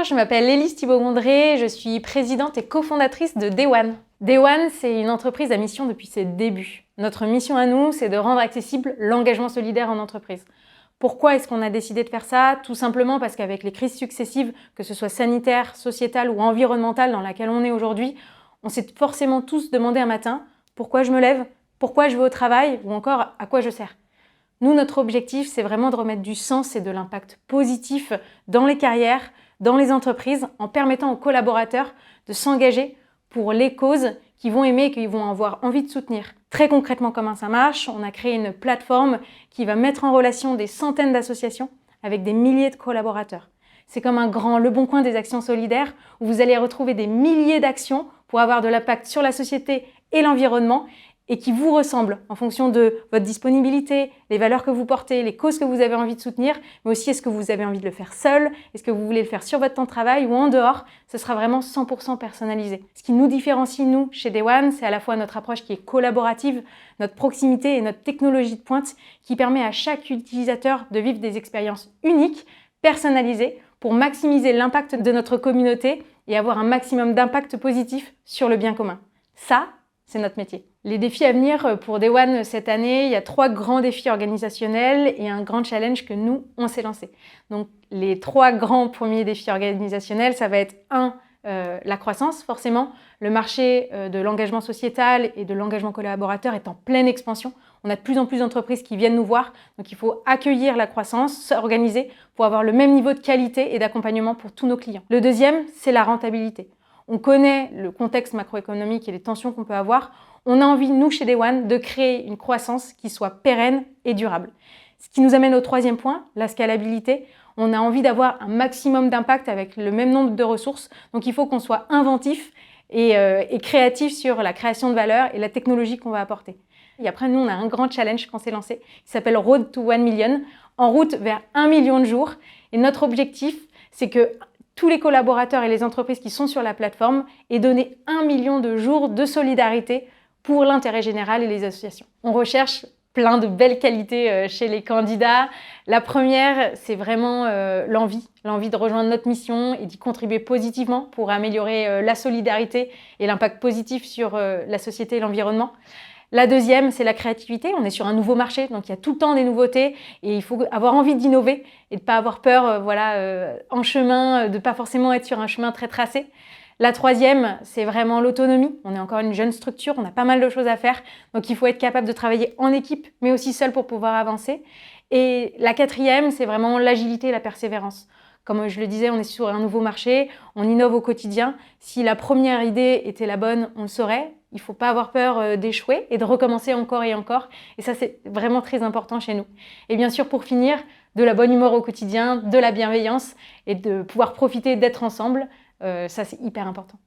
Bonjour, je m'appelle Élise Thibault-Mondré, je suis présidente et cofondatrice de Day One. Day One, c'est une entreprise à mission depuis ses débuts. Notre mission à nous, c'est de rendre accessible l'engagement solidaire en entreprise. Pourquoi est-ce qu'on a décidé de faire ça? Tout simplement parce qu'avec les crises successives, que ce soit sanitaires, sociétales ou environnementales dans laquelle on est aujourd'hui, on s'est forcément tous demandé un matin pourquoi je me lève, pourquoi je vais au travail ou encore à quoi je sers. Nous, notre objectif, c'est vraiment de remettre du sens et de l'impact positif dans les carrières, dans les entreprises, en permettant aux collaborateurs de s'engager pour les causes qu'ils vont aimer et qu'ils vont avoir envie de soutenir. Très concrètement, comment ça marche? On a créé une plateforme qui va mettre en relation des centaines d'associations avec des milliers de collaborateurs. C'est comme un grand Le Bon Coin des actions solidaires où vous allez retrouver des milliers d'actions pour avoir de l'impact sur la société et l'environnement et qui vous ressemblent en fonction de votre disponibilité, les valeurs que vous portez, les causes que vous avez envie de soutenir, mais aussi est-ce que vous avez envie de le faire seul, est-ce que vous voulez le faire sur votre temps de travail ou en dehors, ce sera vraiment 100% personnalisé. Ce qui nous différencie, nous, chez Day One, c'est à la fois notre approche qui est collaborative, notre proximité et notre technologie de pointe qui permet à chaque utilisateur de vivre des expériences uniques, personnalisées, pour maximiser l'impact de notre communauté et avoir un maximum d'impact positif sur le bien commun. Ça, c'est notre métier. Les défis à venir pour Day One cette année, il y a 3 grands défis organisationnels et un grand challenge que nous, on s'est lancé. Donc les 3 grands premiers défis organisationnels, ça va être la croissance, forcément. Le marché de l'engagement sociétal et de l'engagement collaborateur est en pleine expansion. On a de plus en plus d'entreprises qui viennent nous voir, donc il faut accueillir la croissance, s'organiser pour avoir le même niveau de qualité et d'accompagnement pour tous nos clients. Le deuxième, c'est la rentabilité. On connaît le contexte macroéconomique et les tensions qu'on peut avoir. On a envie, nous, chez Day One, de créer une croissance qui soit pérenne et durable. Ce qui nous amène au 3e point, la scalabilité. On a envie d'avoir un maximum d'impact avec le même nombre de ressources. Donc, il faut qu'on soit inventif et créatif sur la création de valeur et la technologie qu'on va apporter. Et après, nous, on a un grand challenge qu'on s'est lancé qui s'appelle Road to 1 Million, en route vers 1 million de jours. Et notre objectif, c'est que tous les collaborateurs et les entreprises qui sont sur la plateforme aient donné 1 million de jours de solidarité pour l'intérêt général et les associations. On recherche plein de belles qualités chez les candidats. La première, c'est vraiment l'envie de rejoindre notre mission et d'y contribuer positivement pour améliorer la solidarité et l'impact positif sur la société et l'environnement. La deuxième, c'est la créativité. On est sur un nouveau marché, donc il y a tout le temps des nouveautés et il faut avoir envie d'innover et de ne pas avoir peur en chemin, de ne pas forcément être sur un chemin très tracé. La troisième, c'est vraiment l'autonomie. On est encore une jeune structure, on a pas mal de choses à faire, donc il faut être capable de travailler en équipe, mais aussi seul pour pouvoir avancer. Et la quatrième, c'est vraiment l'agilité et la persévérance. Comme je le disais, on est sur un nouveau marché, on innove au quotidien. Si la première idée était la bonne, on le saurait. Il ne faut pas avoir peur d'échouer et de recommencer encore et encore. Et ça, c'est vraiment très important chez nous. Et bien sûr, pour finir, de la bonne humeur au quotidien, de la bienveillance et de pouvoir profiter d'être ensemble. Ça, c'est hyper important.